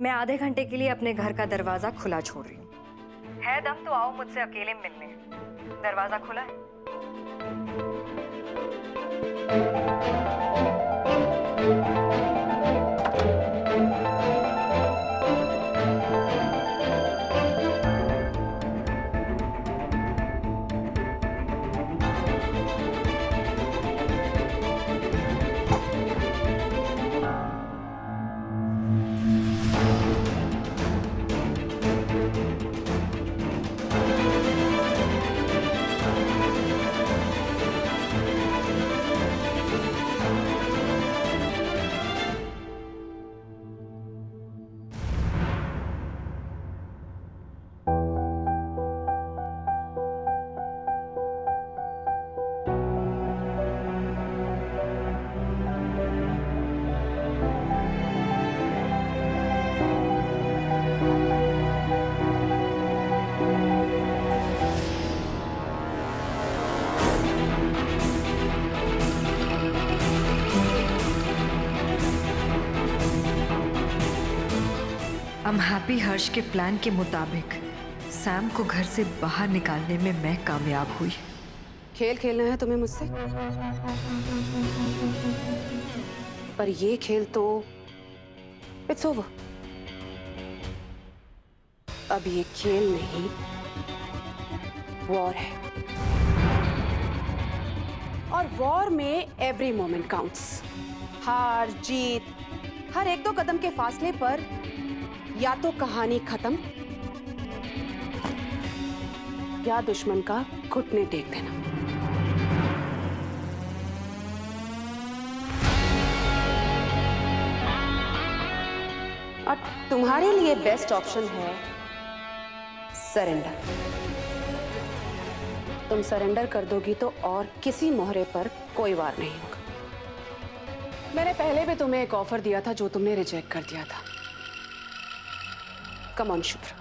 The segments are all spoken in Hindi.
मैं आधे घंटे के लिए अपने घर का दरवाजा खुला छोड़ रही हूँ। है दम तो आओ मुझसे अकेले मिलने। दरवाजा खुला है। I'm happy हर्ष के प्लान के मुताबिक सैम को घर से बाहर निकालने में मैं कामयाब हुई। खेल खेलना है तुम्हें मुझसे, पर ये खेल तो इट्स ओवर। अब ये खेल नहीं, वॉर है, और वॉर में एवरी मोमेंट काउंट्स। हार जीत, हर एक दो कदम के फासले पर या तो कहानी खत्म या दुश्मन का घुटने टेक देना। और तुम्हारे लिए बेस्ट ऑप्शन है सरेंडर। तुम सरेंडर कर दोगी तो और किसी मोहरे पर कोई वार नहीं होगा। मैंने पहले भी तुम्हें एक ऑफर दिया था जो तुमने रिजेक्ट कर दिया था। कम ऑन शुभ्रा,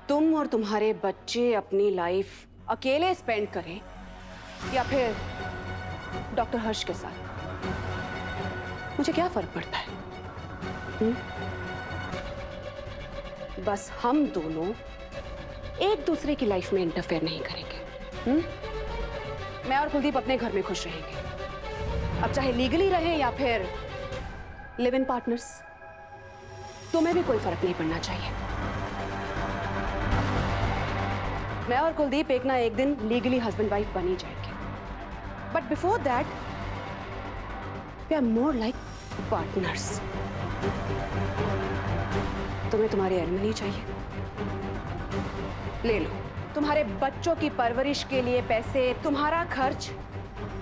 तुम और तुम्हारे बच्चे अपनी लाइफ अकेले स्पेंड करें या फिर डॉक्टर हर्ष के साथ, मुझे क्या फर्क पड़ता है? बस हम दोनों एक दूसरे की लाइफ में इंटरफेयर नहीं करेंगे। मैं और कुलदीप अपने घर में खुश रहेंगे, अब चाहे लीगली रहे या फिर लिव इन पार्टनर्स। तुम्हें भी कोई फर्क नहीं पड़ना चाहिए। मैं और कुलदीप एक ना एक दिन लीगली हस्बैंड वाइफ बन ही जाएंगे, but before that we are more like partners. तुम्हें तुम्हारी एलिमनी चाहिए, ले लो। तुम्हारे बच्चों की परवरिश के लिए पैसे, तुम्हारा खर्च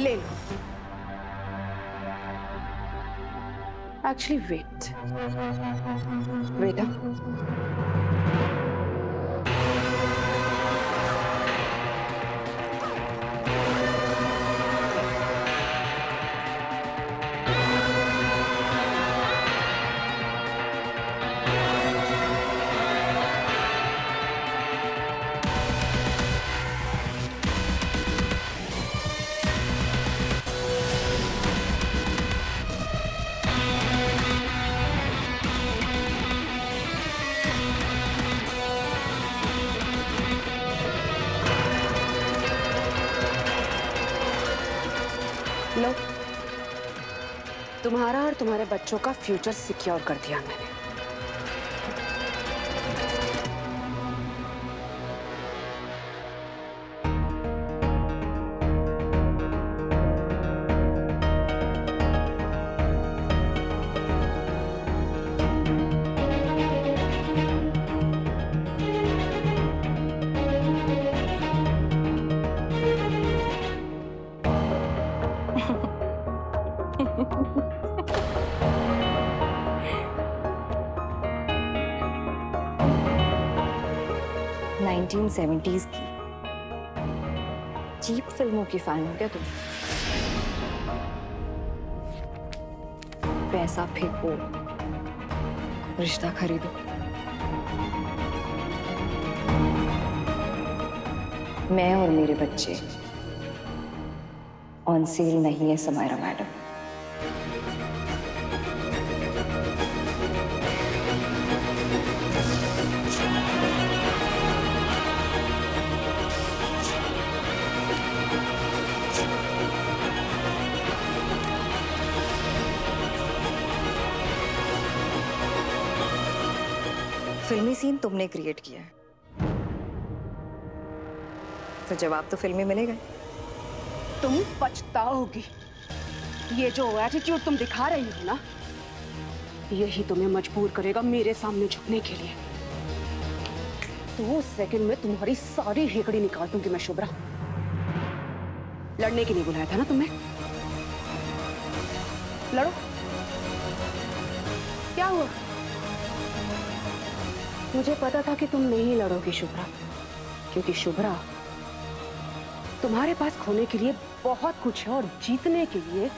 ले लो। एक्चुअली वेट लो, तुम्हारा और तुम्हारे बच्चों का फ्यूचर सिक्योर कर दिया मैंने। नाइनटीन 70s की चीप फिल्मों की फैन हो क्या तुम? पैसा फेंको, रिश्ता खरीदो। मैं और मेरे बच्चे ऑन सेल नहीं है समायरा मैडम। फिल्मी सीन तुमने क्रिएट किया है, तो जवाब तो फिल्मी मिलेगा। तुम पछताओगी। ये जो एटीट्यूड तुम दिखा रही हो ना, यही तुम्हें मजबूर करेगा मेरे सामने झुकने के लिए। 2 सेकंड में तुम्हारी सारी हेकड़ी निकाल दूंगी मैं शुभ्रा। लड़ने के लिए बुलाया था ना तुमने? लड़ो। क्या हुआ? मुझे पता था कि तुम नहीं लड़ोगी शुभ्रा, क्योंकि शुभ्रा तुम्हारे पास खोने के लिए बहुत कुछ है और जीतने के लिए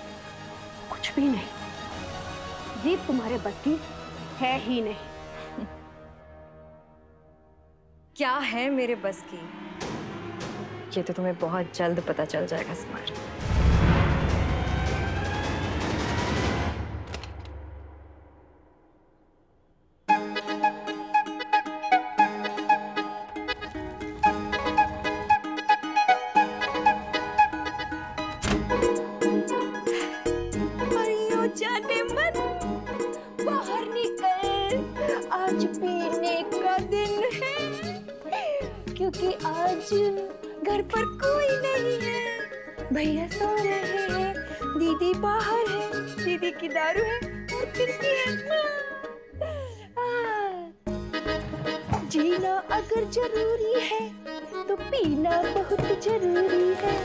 कुछ भी नहीं। जीत तुम्हारे बस की है ही नहीं। क्या है मेरे बस की, ये तो तुम्हें बहुत जल्द पता चल जाएगा स्मार्ट। जाने मन बाहर निकल, आज पीने का दिन है, क्योंकि आज घर पर कोई नहीं है। भैया सो रहे हैं, दीदी बाहर है, दीदी की दारू है और खिड़की है। जीना अगर जरूरी है तो पीना बहुत जरूरी है।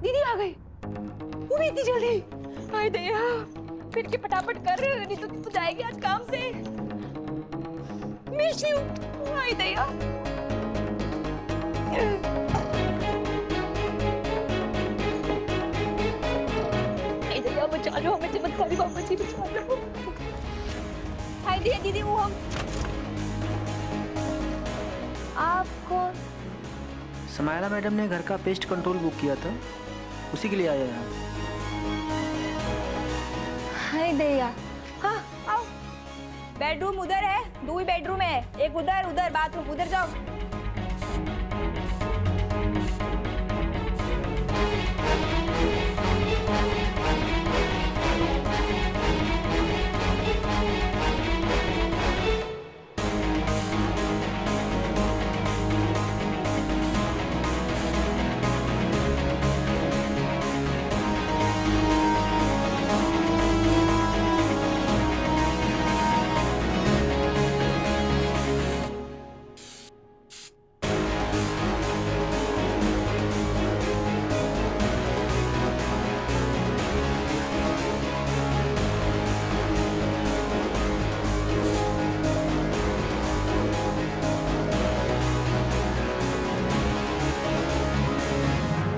दीदी आ गई। वो भी इतनी जल्दी? हाय दया, फिर के फटाफट कर, नहीं तो तू जाएगी आज काम से। Miss you. हाय दया। हाय दया, बचा लो हमें, चमत्कारी बाबा जी बचा लो। हाय दया दीदी, वो हम आपको समायला मैडम ने घर का पेस्ट कंट्रोल बुक किया था, उसी के लिए आया यहाँ। हाय दया। हाँ आओ, बेडरूम उधर है, 2 ही बेडरूम है, एक उधर, उधर बाथरूम, उधर जाओ।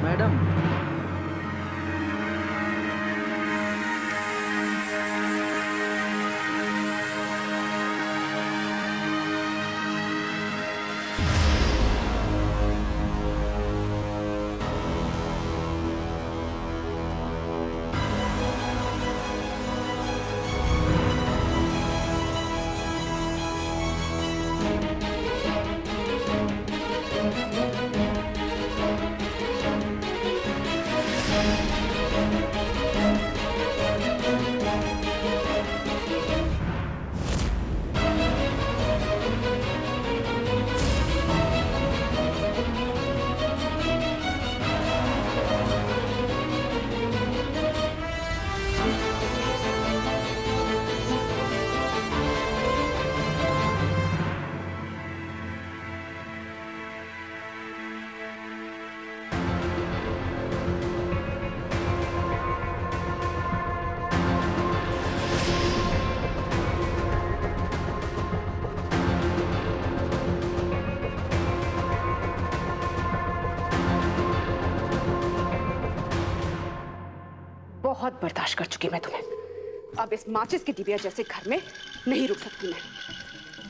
मैडम, बहुत बर्दाश्त कर चुकी मैं तुम्हें। अब इस माचिस के डिबिया जैसे घर में नहीं रुक सकती मैं।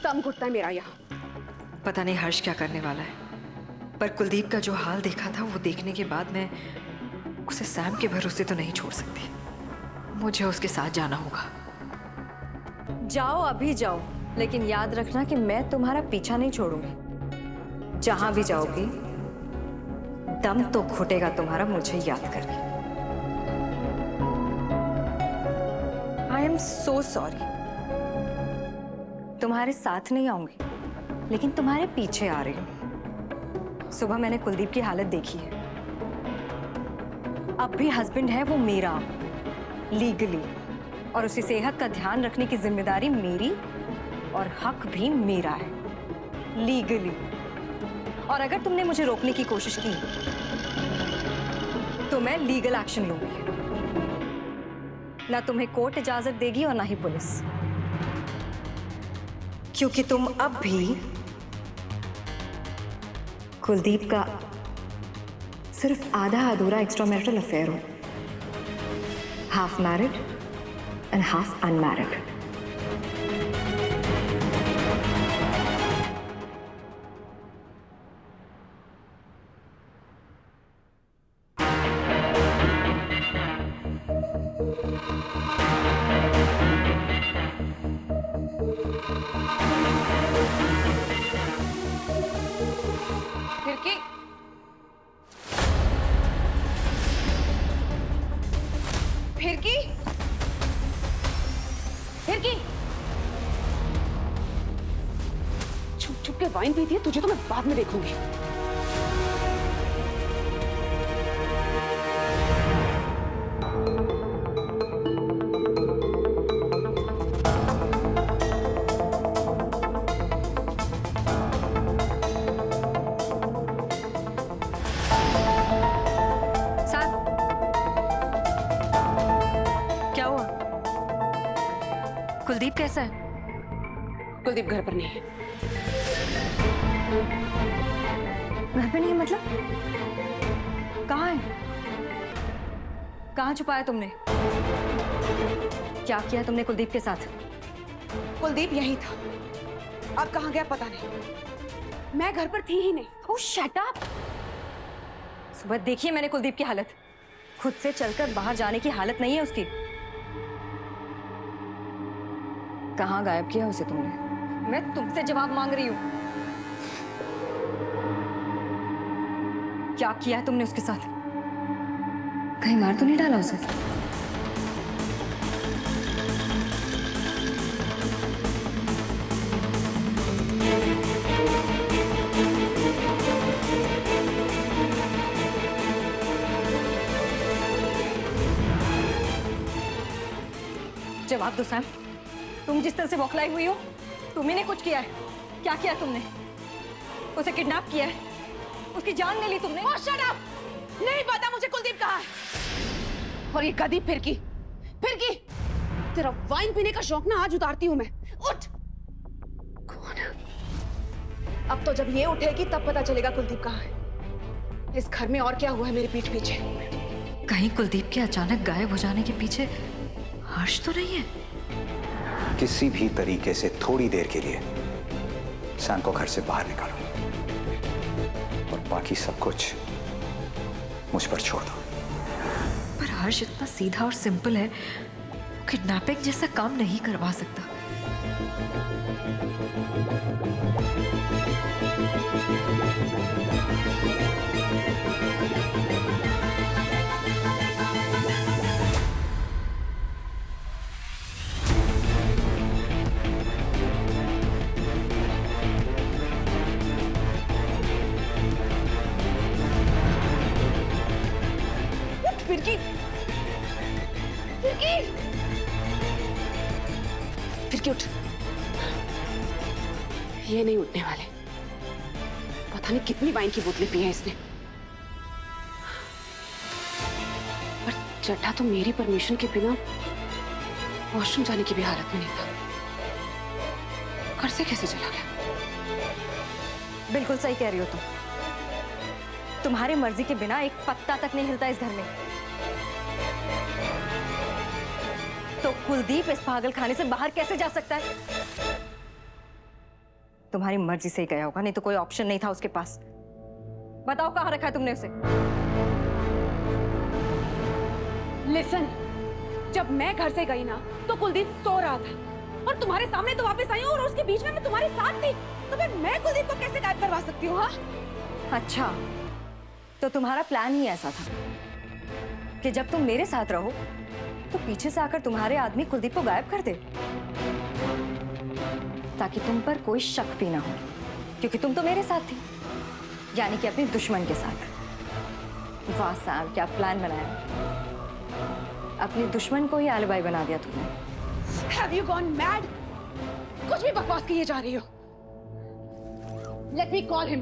दम घुटता है मेरा यहाँ। पता नहीं हर्ष क्या करने वाला है। पर कुलदीप का जो हाल देखा था वो देखने के बाद मैं उसे सैम के भरोसे तो नहीं छोड़ सकती। मुझे उसके साथ जाना होगा। जाओ, अभी जाओ, लेकिन याद रखना कि मैं तुम्हारा पीछा नहीं छोड़ूंगी। जहां भी जाओगी दम तो घुटेगा तुम्हारा मुझे याद करके। I am so sorry. तुम्हारे साथ नहीं आऊंगी, लेकिन तुम्हारे पीछे आ रही हूं। सुबह मैंने कुलदीप की हालत देखी है। अब भी हस्बैंड है वो मेरा, लीगली, और उसकी सेहत का ध्यान रखने की जिम्मेदारी मेरी और हक भी मेरा है, लीगली। और अगर तुमने मुझे रोकने की कोशिश की तो मैं लीगल एक्शन लूंगी। ना तुम्हें कोर्ट इजाजत देगी और ना ही पुलिस, क्योंकि तुम अब भी कुलदीप का सिर्फ आधा अधूरा एक्स्ट्रा मैरिटल अफेयर हो, half married and half unmarried. फिरकी, छुप छुप के वाइन पीती है, तुझे तो मैं बाद में देखूंगी। कुलदीप कैसा है? कुलदीप घर पर नहीं है। घर पे नहीं है मतलब? कहाँ है? कहाँ छुपाया तुमने? क्या किया तुमने कुलदीप के साथ? कुलदीप यही था, अब कहाँ गया पता नहीं। मैं घर पर थी ही नहीं। ओह शट अप! सुबह देखिए मैंने कुलदीप की हालत, खुद से चलकर बाहर जाने की हालत नहीं है उसकी। कहाँ गायब किया उसे तुमने? मैं तुमसे जवाब मांग रही हूँ। क्या किया है तुमने उसके साथ? कहीं मार तो नहीं डाला उसे? जवाब दो सैम, तुम जिस तरह से बौखलाई हुई हो, तुम्ही ने कुछ किया है। क्या किया तुमने? उसे किडनैप किया है, उसकी जान ले ली तुमने। Oh, shut up! नहीं पता मुझे कुलदीप कहाँ है। और ये गधी फिरकी, तेरा वाइन पीने का शौक ना आज उतारती हूँ मैं। उठ। कौन है? अब तो जब ये उठेगी तब पता चलेगा कुलदीप कहाँ है। इस घर में और क्या हुआ है मेरे पीठ पीछे। कहीं कुलदीप के अचानक गायब हो जाने के पीछे हर्ष तो नहीं है? किसी भी तरीके से थोड़ी देर के लिए सैम को घर से बाहर निकालो और बाकी सब कुछ मुझ पर छोड़ दो। पर हर्ष इतना सीधा और सिंपल है, वो किडनैपिंग जैसा काम नहीं करवा सकता। फिरकी उठ। ये नहीं उठने वाले। पता नहीं कितनी वाइन की बोतलें पी है इसने। पर चड्ढा तो मेरी परमिशन के बिना वॉशरूम जाने की भी हालत में नहीं था। घर से कैसे चला गया? बिल्कुल सही कह रही हो तुम। तुम्हारी मर्जी के बिना एक पत्ता तक नहीं हिलता इस घर में। तो कुलदीप इस पागल खाने से बाहर कैसे जा सकता है? तुम्हारी मर्जी से ही गया होगा, नहीं तो कोई ऑप्शन नहीं था उसके पास। बताओ कहाँ रखा है तुमने उसे? लिसन, जब मैं घर से गई ना तो कुलदीप सो रहा था और तुम्हारे सामने तो वापस आई हूँ और उसके बीच में मैं तुम्हारे साथ थी, तो फिर मैं कुलदीप को कैसे गायब करवा सकती हूँ? हाँ, अच्छा, तो तुम्हारा प्लान ही ऐसा था कि जब तुम मेरे साथ रहो तो पीछे से आकर तुम्हारे आदमी कुलदीप को गायब कर दे, ताकि तुम पर कोई शक भी ना हो, क्योंकि तुम तो मेरे साथ थी, यानी कि अपने दुश्मन के साथ। वाह सैम, क्या प्लान बनाया! अपने दुश्मन को ही आलिबाई बना दिया तुमने। Have you gone mad? कुछ भी बकवास किए जा रही हो। Let me call him.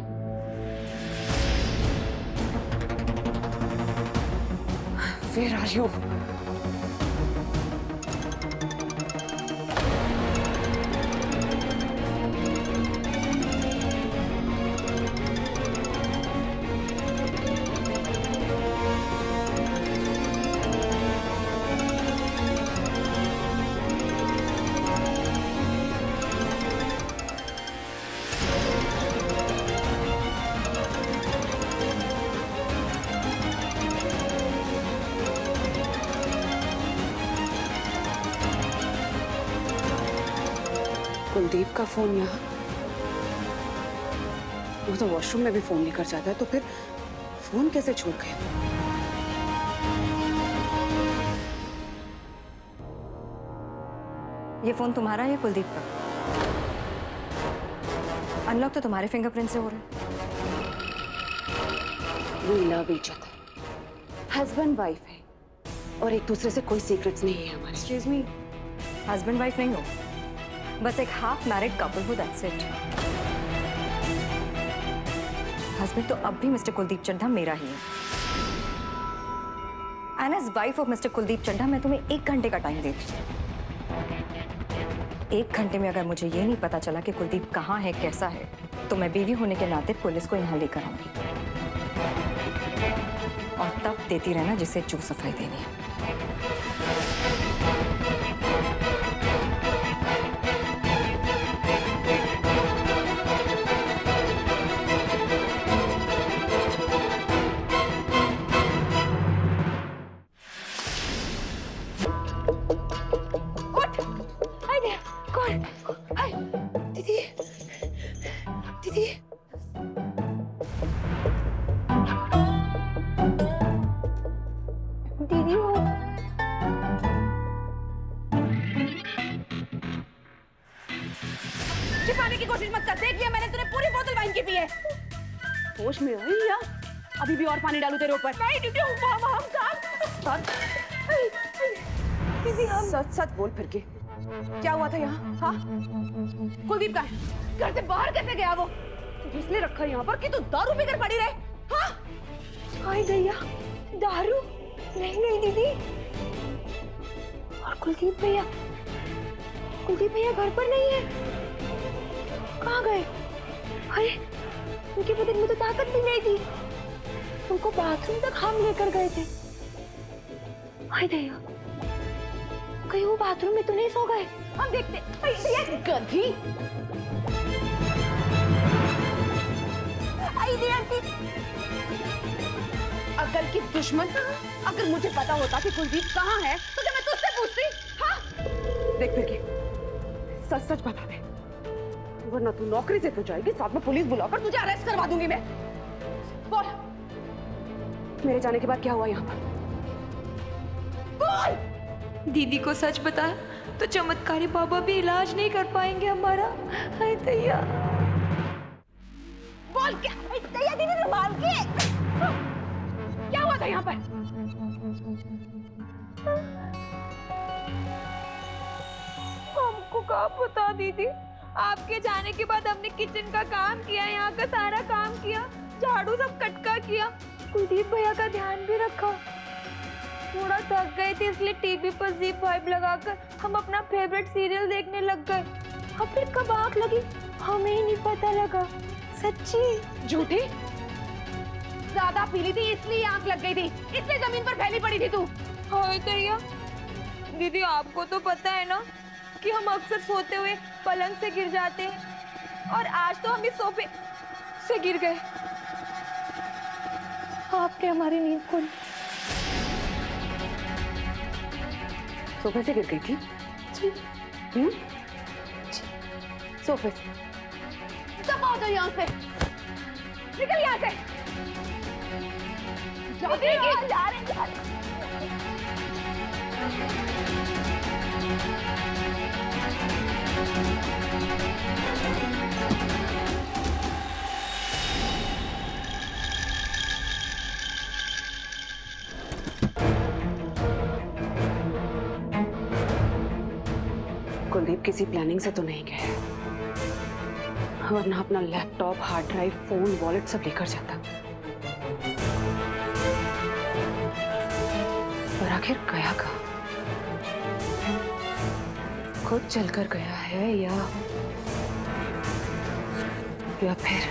Where are you? Kuldeep का फोन यहाँ, वो तो वॉशरूम में भी फोन लेकर जाता है, तो फिर फोन कैसे छोड़ गए? ये फोन तुम्हारा है कुलदीप का? अनलॉक तो तुम्हारे फिंगरप्रिंट से हो रहा है। We love each other. Husband wife है और एक दूसरे से कोई सीक्रेट्स नहीं है हमारे। एक्सक्यूज मी, हस्बैंड वाइफ नहीं हो, बस एक हाफ मैरिड कपल हो, दैट्स इट। हस्बैंड तो अब भी मिस्टर कुलदीप चड्ढा मेरा ही है। And as wife of mister Kuldeep Chadha मैं तुम्हें 1 घंटे का टाइम देती हूँ। 1 घंटे में अगर मुझे ये नहीं पता चला कि कुलदीप कहाँ है, कैसा है, तो मैं बीवी होने के नाते पुलिस को यहाँ लेकर आऊंगी और तब देती रहना जिसे जो सफाई देनी है। दीदी, दीदी, दीदी वो छिपाने की कोशिश मत कर। देख लिया मैंने, तूने पूरी बोतल वाइन की पी है। होश में आई या अभी भी और पानी डालू तेरे ऊपर? नहीं दीदी, दीदी हम सच सच बोल फिर के, क्या हुआ था यहाँ? हाँ, कुलदीप का है, घर से बाहर कैसे गया वो? तुझे इसलिए रखा यहाँ पर कि तू दारू पीकर पड़ी रहे? हाँ? हाय भैया, दारू? नहीं नहीं दीदी। और कुलदीप भैया घर पर नहीं है, कहाँ गए? अरे उनके बदन में तो ताकत भी नहीं थी, उनको बाथरूम तक हम लेकर गए थे। हाय भैया, कहीं वो बाथरूम में तो नहीं सो गए? हम देखते। भैया गधी, अकल की दुश्मन। अगर मुझे पता होता कि कुलदीप कहाँ है तो क्या मैं तुझसे पूछती? हाँ? देख फिर के सच सच बता दे, वरना तू नौकरी से तो जाएगी, साथ में पुलिस बुलाकर तुझे अरेस्ट करवा दूंगी मैं। बोल, मेरे जाने के बाद क्या हुआ यहाँ पर? बोल। दीदी को सच बताया तो चमत्कारी बाबा भी इलाज नहीं कर पाएंगे हमारा। हाय दैया, बोल क्या? दैया दीदी संभाल के। क्या हुआ था यहाँ पर? हमको क्या पता दीदी, आपके जाने के बाद हमने किचन का काम किया, यहाँ का सारा काम किया, झाड़ू सब कटका किया, कुलदीप भैया का ध्यान भी रखा। थोड़ा थक गए थे इसलिए टीवी पर जी5 लगाकर हम अपना फेवरेट सीरियल देखने लग गए। अब फिर कब आंख लगी हमें ही नहीं पता लगा। सच्ची? झूठी? ज्यादा पी ली थी इसलिए आंख लग गई थी, इसलिए जमीन पर फैली पड़ी थी तू। हाय दैया, दीदी आपको तो पता है ना कि हम अक्सर सोते हुए पलंग से गिर जाते हैं, और आज तो हम इस सोफे से गिर गए। आपने हमारी नींद को सोफे से गिर गई थी? हम्म? सोफे से। दफा हो जाओ यहाँ से, निकल यहाँ से। जा रहे। कुलदीप किसी प्लानिंग से तो नहीं गया है, वरना अपना laptop, hard drive, phone, wallet सब लेकर जाता। पर आखिर गया कहाँ? खुद चलकर गया है या फिर